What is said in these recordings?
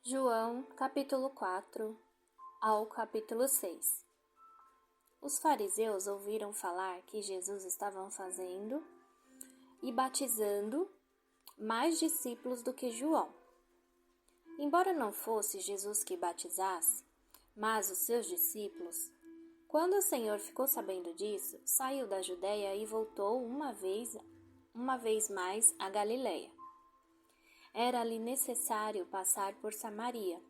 João, capítulo 4 ao capítulo 6. Os fariseus ouviram falar que Jesus estava fazendo e batizando mais discípulos do que João. Embora não fosse Jesus que batizasse, mas os seus discípulos, quando o Senhor ficou sabendo disso, saiu da Judeia e voltou uma vez mais a Galiléia. Era-lhe necessário passar por Samaria.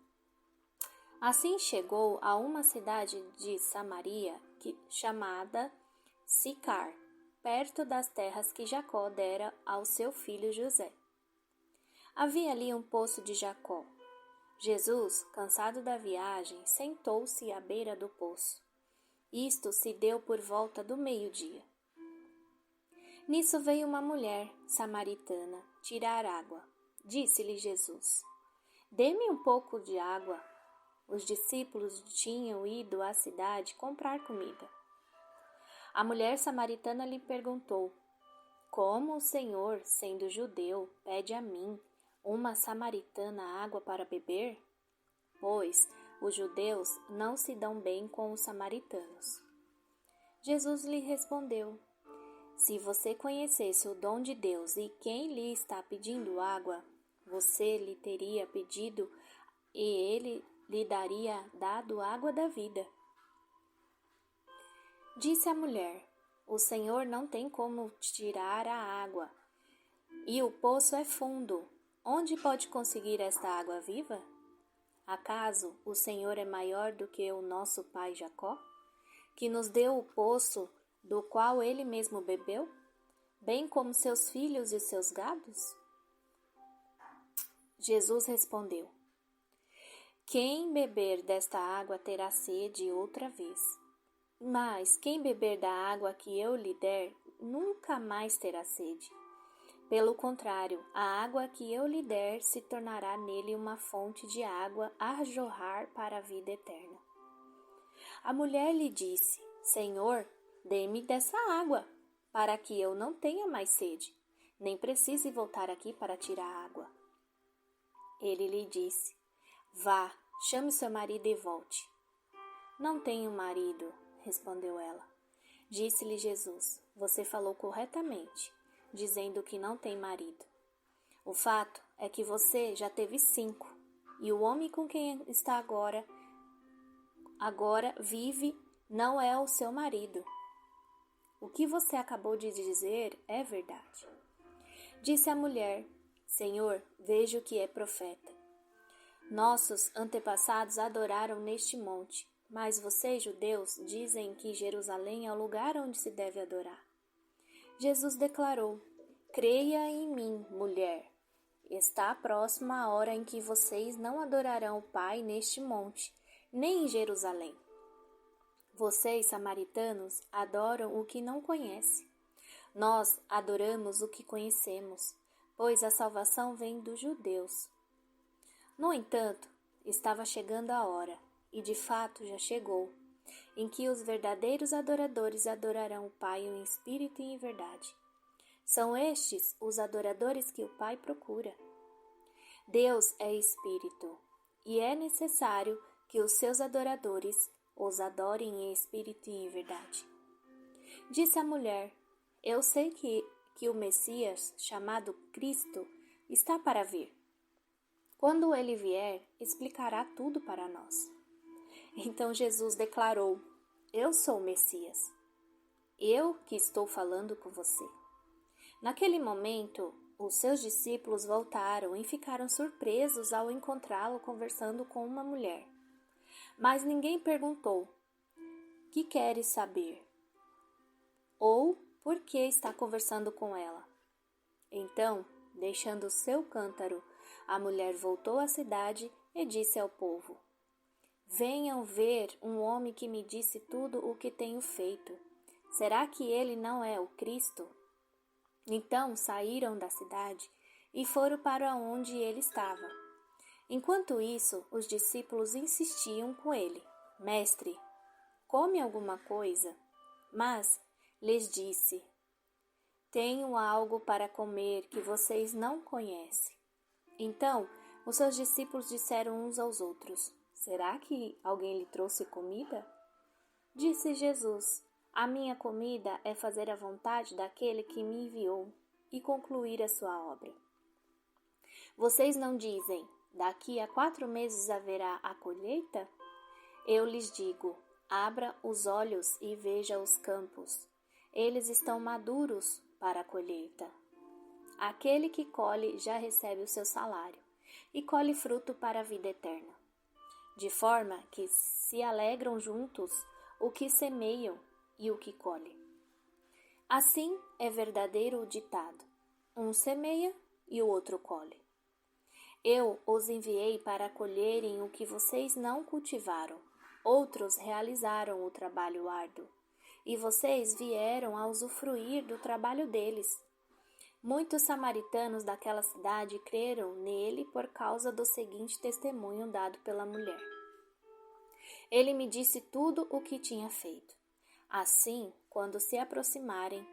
Assim chegou a uma cidade de Samaria chamada Sicar, perto das terras que Jacó dera ao seu filho José. Havia ali um poço de Jacó. Jesus, cansado da viagem, sentou-se à beira do poço. Isto se deu por volta do meio-dia. Nisso veio uma mulher samaritana tirar água. Disse-lhe Jesus: Dê-me um pouco de água. Os discípulos tinham ido à cidade comprar comida. A mulher samaritana lhe perguntou: Como o Senhor, sendo judeu, pede a mim, uma samaritana, água para beber? Pois os judeus não se dão bem com os samaritanos. Jesus lhe respondeu: Se você conhecesse o dom de Deus e quem lhe está pedindo água, você lhe teria pedido e ele lhe daria dado água da vida. Disse a mulher: O Senhor não tem como tirar a água, e o poço é fundo. Onde pode conseguir esta água viva? Acaso o Senhor é maior do que o nosso pai Jacó, que nos deu o poço do qual ele mesmo bebeu, bem como seus filhos e seus gados? Jesus respondeu: Quem beber desta água terá sede outra vez. Mas quem beber da água que eu lhe der, nunca mais terá sede. Pelo contrário, a água que eu lhe der se tornará nele uma fonte de água a jorrar para a vida eterna. A mulher lhe disse: Senhor, dê-me dessa água, para que eu não tenha mais sede, nem precise voltar aqui para tirar água. Ele lhe disse: Vá, chame seu marido e volte. Não tenho marido, respondeu ela. Disse-lhe Jesus: Você falou corretamente, dizendo que não tem marido. O fato é que você já teve 5, e o homem com quem está agora vive não é o seu marido. O que você acabou de dizer é verdade. Disse a mulher: Senhor, vejo que é profeta. Nossos antepassados adoraram neste monte, mas vocês, judeus, dizem que Jerusalém é o lugar onde se deve adorar. Jesus declarou: Creia em mim, mulher. Está próxima a hora em que vocês não adorarão o Pai neste monte, nem em Jerusalém. Vocês, samaritanos, adoram o que não conhecem. Nós adoramos o que conhecemos, pois a salvação vem dos judeus. No entanto, estava chegando a hora, e de fato já chegou, em que os verdadeiros adoradores adorarão o Pai em espírito e em verdade. São estes os adoradores que o Pai procura. Deus é espírito, e é necessário que os seus adoradores os adorem em espírito e em verdade. Disse a mulher: Eu sei que o Messias, chamado Cristo, está para vir. Quando ele vier, explicará tudo para nós. Então Jesus declarou: Eu sou o Messias. Eu que estou falando com você. Naquele momento, os seus discípulos voltaram e ficaram surpresos ao encontrá-lo conversando com uma mulher. Mas ninguém perguntou: Que queres saber? Ou por que está conversando com ela? Então, deixando o seu cântaro, a mulher voltou à cidade e disse ao povo: Venham ver um homem que me disse tudo o que tenho feito. Será que ele não é o Cristo? Então saíram da cidade e foram para onde ele estava. Enquanto isso, os discípulos insistiam com ele: Mestre, come alguma coisa? Mas lhes disse: Tenho algo para comer que vocês não conhecem. Então Os seus discípulos disseram uns aos outros: Será que alguém lhe trouxe comida? Disse Jesus: A minha comida é fazer a vontade daquele que me enviou e concluir a sua obra. Vocês não dizem: Daqui a 4 meses haverá a colheita? Eu lhes digo: abra os olhos e veja os campos. Eles estão maduros para a colheita. Aquele que colhe já recebe o seu salário e colhe fruto para a vida eterna. De forma que se alegram juntos o que semeiam e o que colhe. Assim é verdadeiro o ditado: um semeia e o outro colhe. Eu os enviei para colherem o que vocês não cultivaram. Outros realizaram o trabalho árduo, e vocês vieram a usufruir do trabalho deles. Muitos samaritanos daquela cidade creram nele por causa do seguinte testemunho dado pela mulher. Ele me disse tudo o que tinha feito. Assim, quando se aproximarem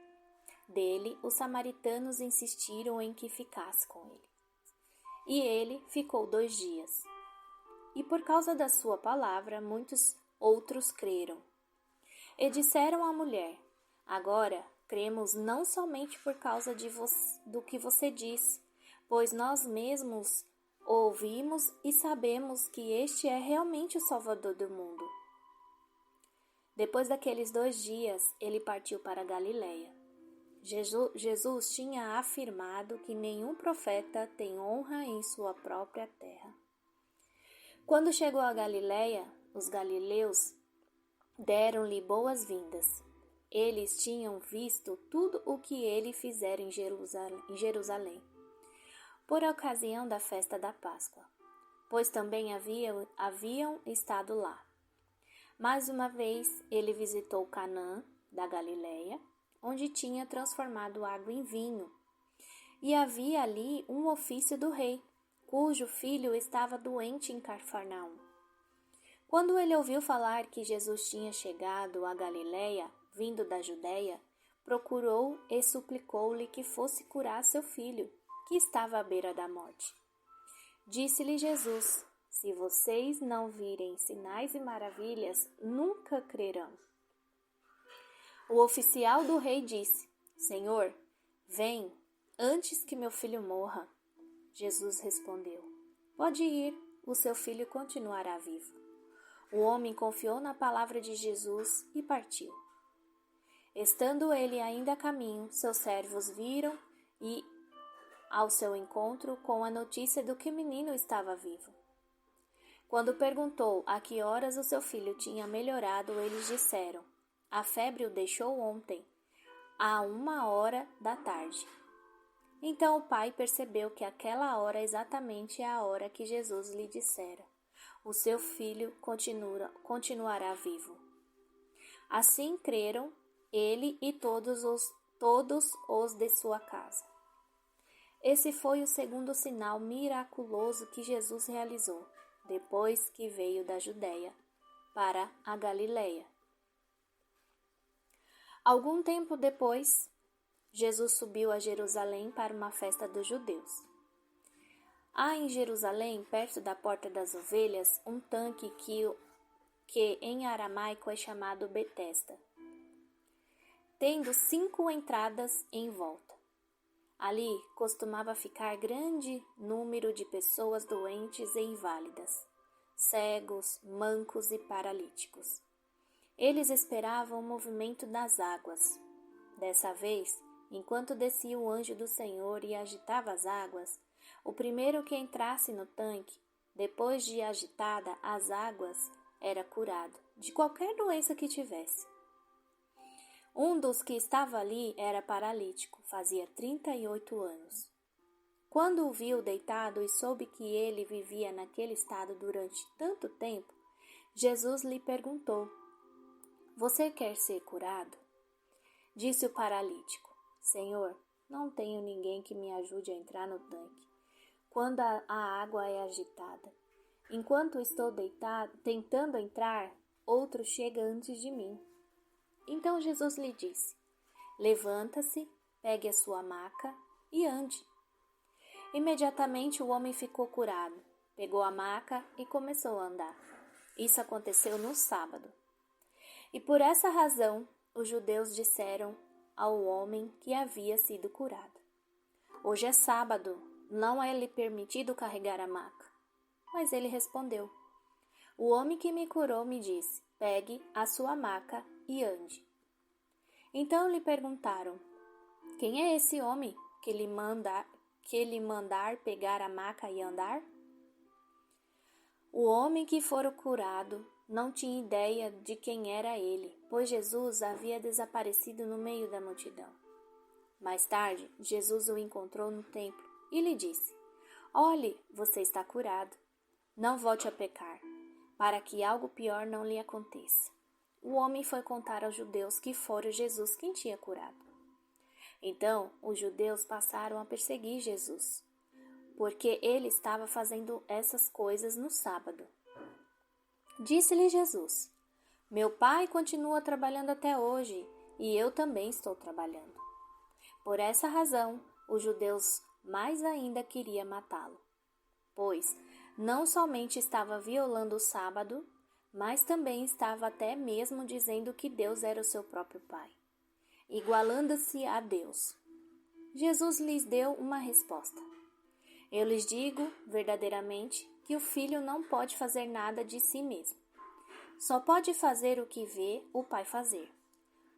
dele, os samaritanos insistiram em que ficasse com ele. E ele ficou 2 dias. E por causa da sua palavra, muitos outros creram. E disseram à mulher: Agora cremos não somente por causa do que você diz, pois nós mesmos ouvimos e sabemos que este é realmente o Salvador do mundo. Depois daqueles 2 dias, ele partiu para Galiléia. Jesus tinha afirmado que nenhum profeta tem honra em sua própria terra. Quando chegou a Galiléia, os galileus deram-lhe boas-vindas. Eles tinham visto tudo o que ele fizera em Jerusalém, por ocasião da festa da Páscoa, pois também haviam estado lá. Mais uma vez, ele visitou Canaã da Galiléia, onde tinha transformado água em vinho. E havia ali um ofício do rei, cujo filho estava doente em Cafarnaum. Quando ele ouviu falar que Jesus tinha chegado a Galiléia, vindo da Judéia, procurou e suplicou-lhe que fosse curar seu filho, que estava à beira da morte. Disse-lhe Jesus: Se vocês não virem sinais e maravilhas, nunca crerão. O oficial do rei disse: Senhor, vem, antes que meu filho morra. Jesus respondeu: Pode ir, o seu filho continuará vivo. O homem confiou na palavra de Jesus e partiu. Estando ele ainda a caminho, seus servos viram e ao seu encontro com a notícia do que o menino estava vivo. Quando perguntou a que horas o seu filho tinha melhorado, eles disseram: A febre o deixou ontem, à 1h da tarde. Então o pai percebeu que aquela hora exatamente é a hora que Jesus lhe dissera: O seu filho continuará vivo. Assim creram ele e todos os de sua casa. Esse foi o segundo sinal miraculoso que Jesus realizou, depois que veio da Judéia para a Galiléia. Algum tempo depois, Jesus subiu a Jerusalém para uma festa dos judeus. Há em Jerusalém, perto da Porta das Ovelhas, um tanque que em aramaico é chamado Betesda, tendo 5 entradas em volta. Ali costumava ficar grande número de pessoas doentes e inválidas, cegos, mancos e paralíticos. Eles esperavam o movimento das águas. Dessa vez, enquanto descia o anjo do Senhor e agitava as águas, o primeiro que entrasse no tanque, depois de agitada as águas, era curado, de qualquer doença que tivesse. Um dos que estava ali era paralítico, fazia 38 anos. Quando o viu deitado e soube que ele vivia naquele estado durante tanto tempo, Jesus lhe perguntou: Você quer ser curado? Disse o paralítico: Senhor, não tenho ninguém que me ajude a entrar no tanque quando a água é agitada. Enquanto estou deitado, tentando entrar, outro chega antes de mim. Então Jesus lhe disse: Levanta-se, pegue a sua maca e ande. Imediatamente o homem ficou curado, pegou a maca e começou a andar. Isso aconteceu no sábado. E por essa razão, os judeus disseram ao homem que havia sido curado: hoje é sábado, não é lhe permitido carregar a maca. Mas ele respondeu: o homem que me curou me disse: pegue a sua maca e ande. Então lhe perguntaram: quem é esse homem que lhe mandar pegar a maca e andar? O homem que fora curado não tinha ideia de quem era ele, pois Jesus havia desaparecido no meio da multidão. Mais tarde, Jesus o encontrou no templo e lhe disse: olhe, você está curado. Não volte a pecar, para que algo pior não lhe aconteça. O homem foi contar aos judeus que fora Jesus quem tinha curado. Então, os judeus passaram a perseguir Jesus, porque ele estava fazendo essas coisas no sábado. Disse-lhe Jesus: meu pai continua trabalhando até hoje, e eu também estou trabalhando. Por essa razão, os judeus mais ainda queriam matá-lo, pois não somente estava violando o sábado, mas também estava até mesmo dizendo que Deus era o seu próprio pai, igualando-se a Deus. Jesus lhes deu uma resposta: eu lhes digo verdadeiramente que o filho não pode fazer nada de si mesmo. Só pode fazer o que vê o pai fazer,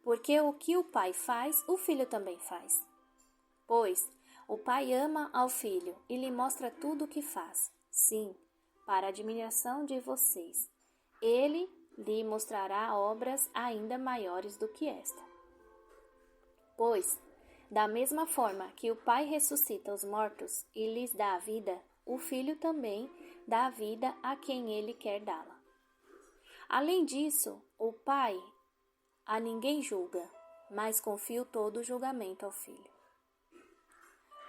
porque o que o pai faz, o filho também faz. Pois o pai ama ao filho e lhe mostra tudo o que faz. Sim, para a admiração de vocês. Ele lhe mostrará obras ainda maiores do que esta. Pois, da mesma forma que o pai ressuscita os mortos e lhes dá a vida, o filho também dá a vida a quem ele quer dá-la. Além disso, o pai a ninguém julga, mas confia todo o julgamento ao filho,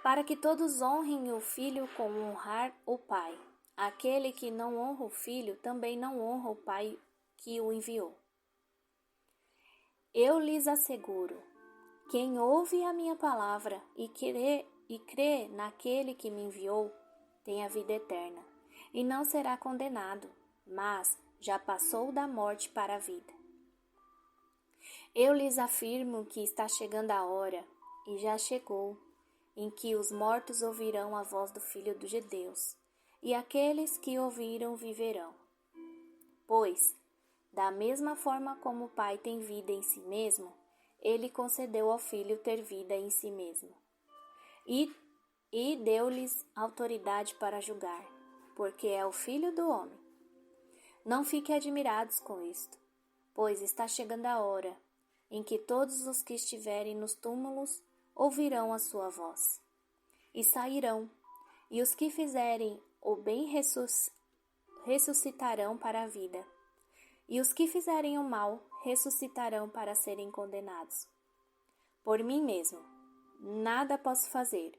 para que todos honrem o filho como honrar o pai. Aquele que não honra o filho também não honra o pai que o enviou. Eu lhes asseguro, quem ouve a minha palavra e crê naquele que me enviou, tem a vida eterna, e não será condenado, mas já passou da morte para a vida. Eu lhes afirmo que está chegando a hora, e já chegou, em que os mortos ouvirão a voz do Filho de Deus, e aqueles que ouviram viverão. Pois, da mesma forma como o Pai tem vida em si mesmo, ele concedeu ao Filho ter vida em si mesmo. E deu-lhes autoridade para julgar, porque é o Filho do homem. Não fiquem admirados com isto, pois está chegando a hora em que todos os que estiverem nos túmulos ouvirão a sua voz, e sairão, e os que fizerem o bem ressuscitarão para a vida, e os que fizerem o mal ressuscitarão para serem condenados. Por mim mesmo, nada posso fazer,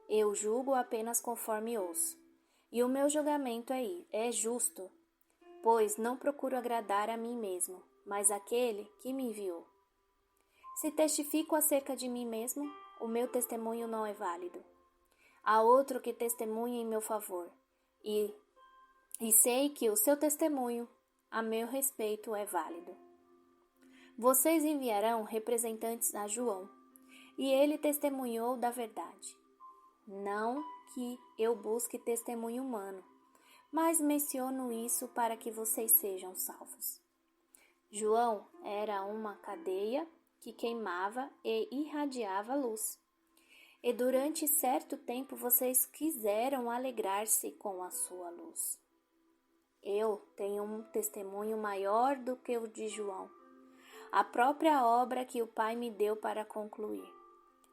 eu julgo apenas conforme ouço, e o meu julgamento é justo, pois não procuro agradar a mim mesmo, mas aquele que me enviou. Se testifico acerca de mim mesmo, o meu testemunho não é válido. Há outro que testemunha em meu favor, e sei que o seu testemunho a meu respeito é válido. Vocês enviarão representantes a João, e ele testemunhou da verdade. Não que eu busque testemunho humano, mas menciono isso para que vocês sejam salvos. João era uma candeia que queimava e irradiava luz. E durante certo tempo vocês quiseram alegrar-se com a sua luz. Eu tenho um testemunho maior do que o de João, a própria obra que o Pai me deu para concluir.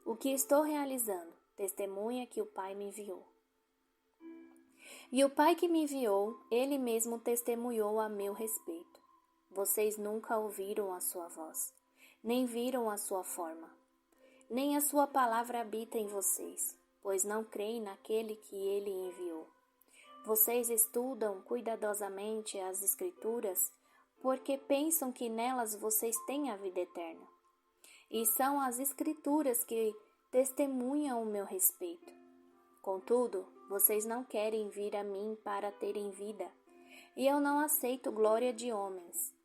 O que estou realizando, testemunha que o Pai me enviou. E o Pai que me enviou, ele mesmo testemunhou a meu respeito. Vocês nunca ouviram a sua voz, nem viram a sua forma, nem a sua palavra habita em vocês, pois não creem naquele que ele enviou. Vocês estudam cuidadosamente as Escrituras, porque pensam que nelas vocês têm a vida eterna. E são as Escrituras que testemunham o meu respeito. Contudo, vocês não querem vir a mim para terem vida, e eu não aceito glória de homens.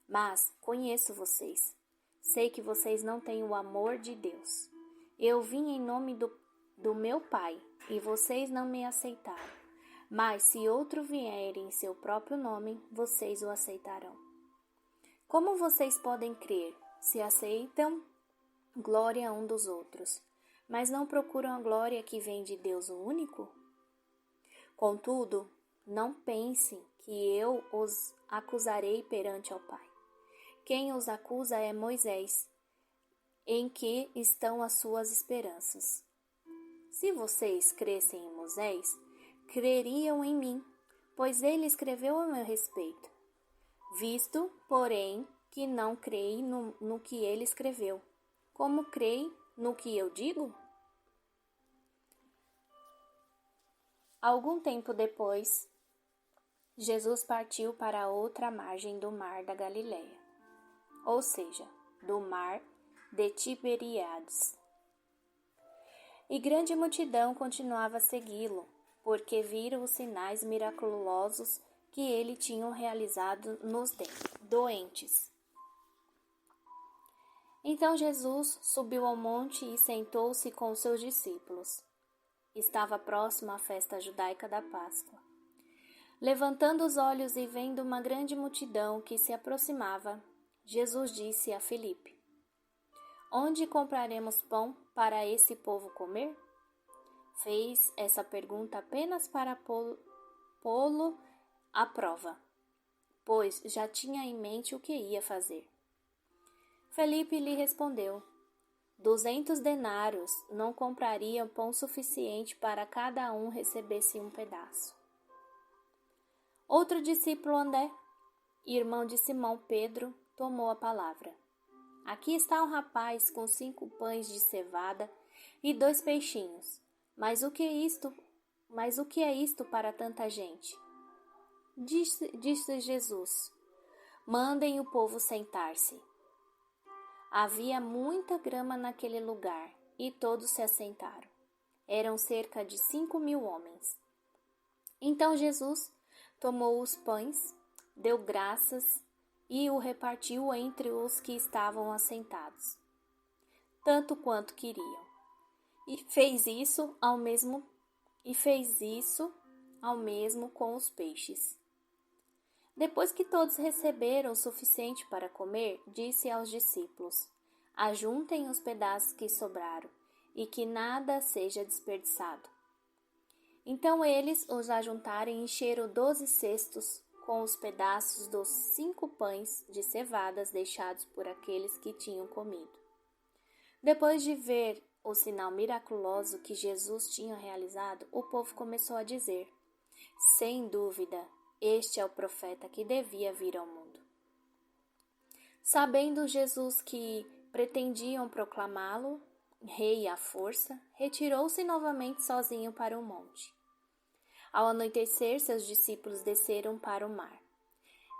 Mas conheço vocês. Sei que vocês não têm o amor de Deus. Eu vim em nome do meu Pai, e vocês não me aceitaram. Mas se outro vier em seu próprio nome, vocês o aceitarão. Como vocês podem crer se aceitam glória um dos outros, mas não procuram a glória que vem de Deus o único? Contudo, não pensem que eu os acusarei perante ao Pai. Quem os acusa é Moisés, em que estão as suas esperanças. Se vocês crescem em Moisés, creriam em mim, pois ele escreveu a meu respeito. Visto, porém, que não creem no que ele escreveu, como creem no que eu digo? Algum tempo depois, Jesus partiu para a outra margem do mar da Galileia, ou seja, do mar de Tiberíades. E grande multidão continuava a segui-lo, porque viram os sinais miraculosos que ele tinha realizado nos doentes. Então Jesus subiu ao monte e sentou-se com os seus discípulos. Estava próxima a festa judaica da Páscoa. Levantando os olhos e vendo uma grande multidão que se aproximava, Jesus disse a Filipe: Onde compraremos pão para esse povo comer? Fez essa pergunta apenas para pô-lo à prova, pois já tinha em mente o que ia fazer. Felipe lhe respondeu: 200 denários não comprariam pão suficiente para cada um recebesse um pedaço. Outro discípulo, André, irmão de Simão Pedro, tomou a palavra. Aqui está um rapaz com 5 pães de cevada e 2 peixinhos. Mas o que é isto para tanta gente? Disse Jesus: Mandem o povo sentar-se. Havia muita grama naquele lugar, e todos se assentaram. Eram cerca de 5.000 homens. Então Jesus tomou os pães, deu graças e o repartiu entre os que estavam assentados, tanto quanto queriam. E fez isso ao mesmo com os peixes. Depois que todos receberam o suficiente para comer, disse aos discípulos: Ajuntem os pedaços que sobraram, e que nada seja desperdiçado. Então eles os ajuntaram e encheram 12 cestos com os pedaços dos 5 pães de cevadas deixados por aqueles que tinham comido. Depois de ver o sinal miraculoso que Jesus tinha realizado, o povo começou a dizer: Sem dúvida, este é o profeta que devia vir ao mundo. Sabendo Jesus que pretendiam proclamá-lo rei à força, retirou-se novamente sozinho para o monte. Ao anoitecer, seus discípulos desceram para o mar.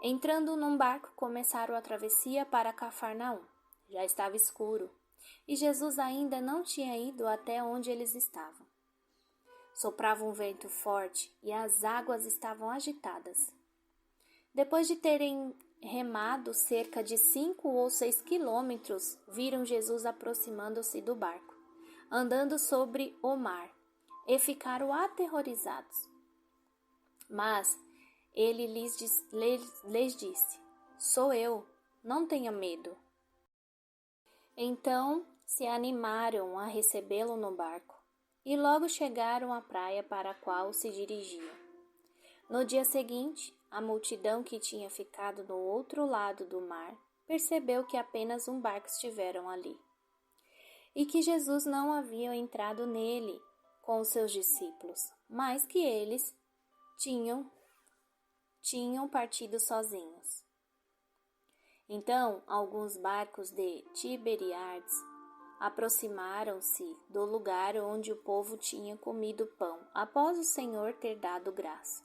Entrando num barco, começaram a travessia para Cafarnaum. Já estava escuro, e Jesus ainda não tinha ido até onde eles estavam. Soprava um vento forte e as águas estavam agitadas. Depois de terem remado cerca de 5 ou 6 quilômetros, viram Jesus aproximando-se do barco, andando sobre o mar, e ficaram aterrorizados. Mas ele lhes disse: Sou eu, não tenha medo. Então se animaram a recebê-lo no barco, e logo chegaram à praia para a qual se dirigiam. No dia seguinte, a multidão que tinha ficado no outro lado do mar percebeu que apenas um barco estivera ali, e que Jesus não havia entrado nele com os seus discípulos, mas que eles tinham partido sozinhos. Então, alguns barcos de Tiberíades aproximaram-se do lugar onde o povo tinha comido pão, após o Senhor ter dado graça.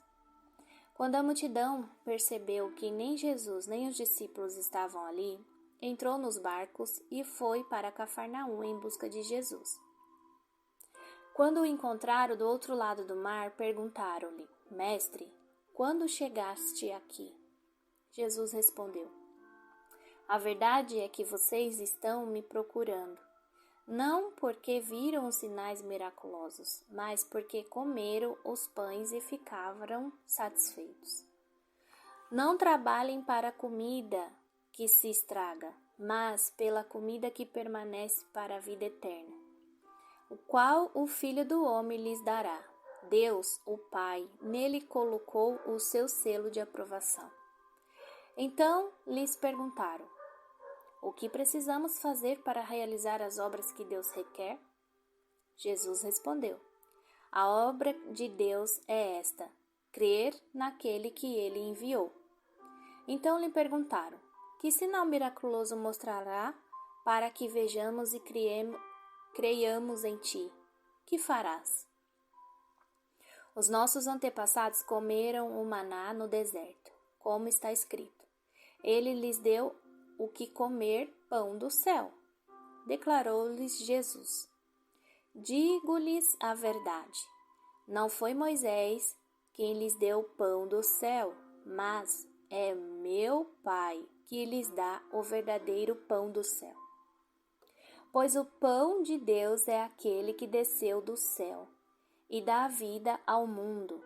Quando a multidão percebeu que nem Jesus nem os discípulos estavam ali, entrou nos barcos e foi para Cafarnaum em busca de Jesus. Quando o encontraram do outro lado do mar, perguntaram-lhe: Mestre, quando chegaste aqui? Jesus respondeu: A verdade é que vocês estão me procurando, não porque viram os sinais miraculosos, mas porque comeram os pães e ficaram satisfeitos. Não trabalhem para a comida que se estraga, mas pela comida que permanece para a vida eterna, o qual o Filho do Homem lhes dará. Deus, o Pai, nele colocou o seu selo de aprovação. Então lhes perguntaram: O que precisamos fazer para realizar as obras que Deus requer? Jesus respondeu: A obra de Deus é esta: crer naquele que ele enviou. Então lhe perguntaram: Que sinal miraculoso mostrará para que vejamos e creiamos em ti? Que farás? Os nossos antepassados comeram o maná no deserto, como está escrito. Ele lhes deu o que comer pão do céu. Declarou-lhes Jesus: Digo-lhes a verdade. Não foi Moisés quem lhes deu o pão do céu, mas é meu Pai que lhes dá o verdadeiro pão do céu. Pois o pão de Deus é aquele que desceu do céu e dá vida ao mundo.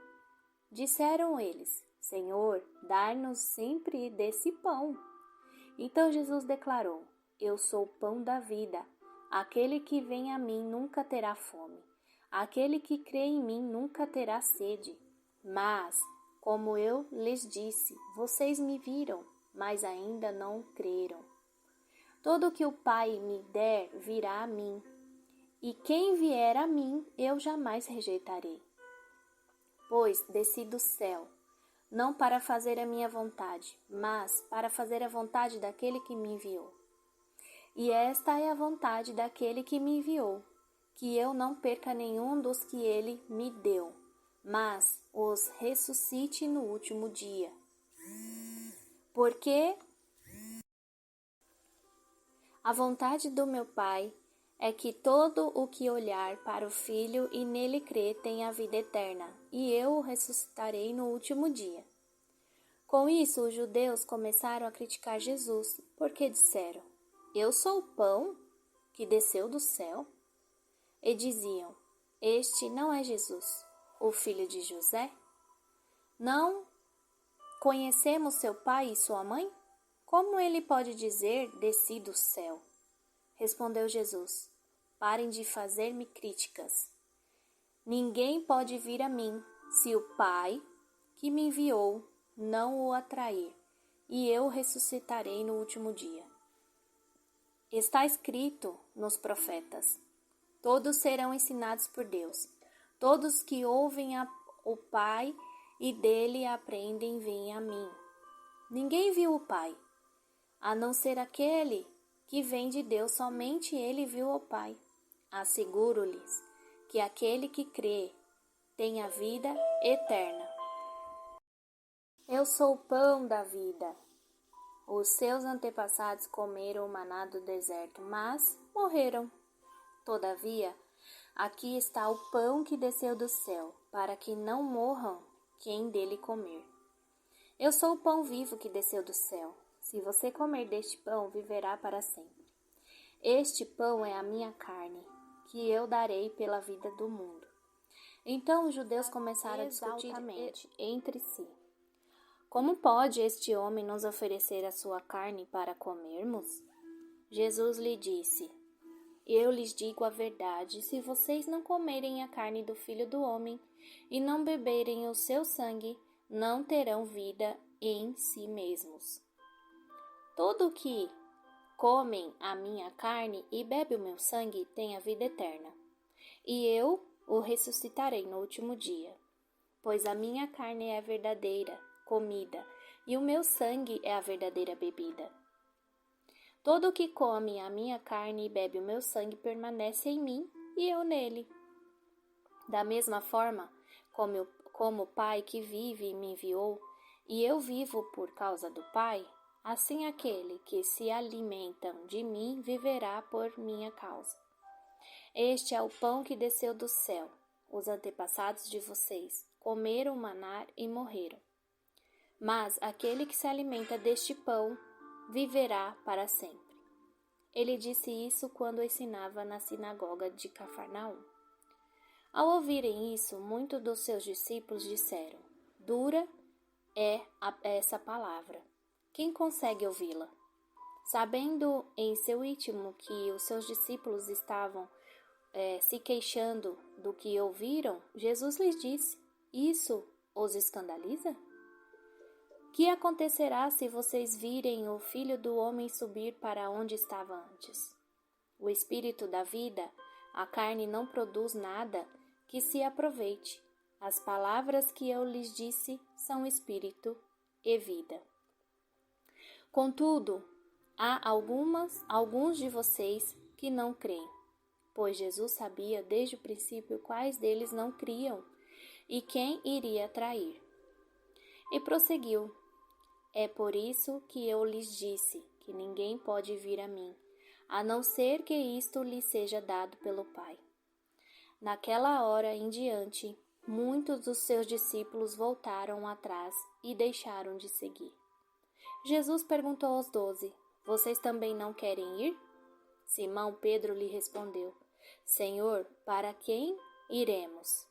Disseram eles: Senhor, dá-nos sempre desse pão. Então Jesus declarou: Eu sou o pão da vida. Aquele que vem a mim nunca terá fome. Aquele que crê em mim nunca terá sede. Mas, como eu lhes disse, vocês me viram, mas ainda não creram. Todo que o Pai me der virá a mim, e quem vier a mim eu jamais rejeitarei. Pois desci do céu, não para fazer a minha vontade, mas para fazer a vontade daquele que me enviou. E esta é a vontade daquele que me enviou, que eu não perca nenhum dos que ele me deu, mas os ressuscite no último dia. Porque a vontade do meu Pai é que todo o que olhar para o Filho e nele crer tenha a vida eterna, e eu o ressuscitarei no último dia. Com isso, os judeus começaram a criticar Jesus, porque disseram: Eu sou o pão que desceu do céu? E diziam: Este não é Jesus, o filho de José? Não conhecemos seu pai e sua mãe? Como ele pode dizer: Desci do céu? Respondeu Jesus: Parem de fazer-me críticas. Ninguém pode vir a mim se o Pai que me enviou não o atrair, e eu o ressuscitarei no último dia. Está escrito nos profetas: Todos serão ensinados por Deus. Todos que ouvem o Pai e dele aprendem vêm a mim. Ninguém viu o Pai, a não ser aquele que vem de Deus, somente ele viu o Pai. Asseguro-lhes que aquele que crê tem a vida eterna. Eu sou o pão da vida. Os seus antepassados comeram o maná do deserto, mas morreram. Todavia, aqui está o pão que desceu do céu, para que não morram quem dele comer. Eu sou o pão vivo que desceu do céu. Se você comer deste pão, viverá para sempre. Este pão é a minha carne, que eu darei pela vida do mundo. Então os judeus começaram a discutir entre si. Como pode este homem nos oferecer a sua carne para comermos? Jesus lhe disse: Eu lhes digo a verdade, se vocês não comerem a carne do Filho do Homem e não beberem o seu sangue, não terão vida em si mesmos. Todo que comem a minha carne e bebe o meu sangue tem a vida eterna, e eu o ressuscitarei no último dia. Pois a minha carne é a verdadeira comida, e o meu sangue é a verdadeira bebida. Todo que come a minha carne e bebe o meu sangue permanece em mim, e eu nele. Da mesma forma, como o Pai que vive e me enviou, e eu vivo por causa do Pai, assim aquele que se alimentam de mim viverá por minha causa. Este é o pão que desceu do céu. Os antepassados de vocês comeram o maná e morreram. Mas aquele que se alimenta deste pão viverá para sempre. Ele disse isso quando ensinava na sinagoga de Cafarnaum. Ao ouvirem isso, muitos dos seus discípulos disseram: Dura é essa palavra. Quem consegue ouvi-la? Sabendo em seu íntimo que os seus discípulos estavam se queixando do que ouviram, Jesus lhes disse: Isso os escandaliza? Que acontecerá se vocês virem o Filho do Homem subir para onde estava antes? O Espírito da vida, a carne não produz nada que se aproveite. As palavras que eu lhes disse são espírito e vida. Contudo, há alguns de vocês que não creem, pois Jesus sabia desde o princípio quais deles não criam e quem iria trair. E prosseguiu: É por isso que eu lhes disse que ninguém pode vir a mim, a não ser que isto lhe seja dado pelo Pai. Naquela hora em diante, muitos dos seus discípulos voltaram atrás e deixaram de seguir. Jesus perguntou aos 12: Vocês também não querem ir? Simão Pedro lhe respondeu: Senhor, para quem iremos?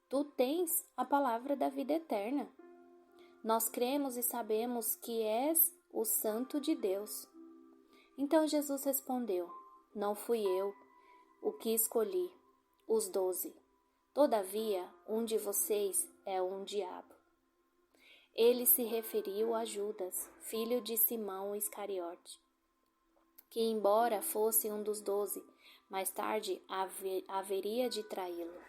Tu tens a palavra da vida eterna. Nós cremos e sabemos que és o Santo de Deus. Então Jesus respondeu: Não fui eu o que escolhi os 12. Todavia, um de vocês é um diabo. Ele se referiu a Judas, filho de Simão Iscariote, que embora fosse um dos 12, mais tarde haveria de traí-lo.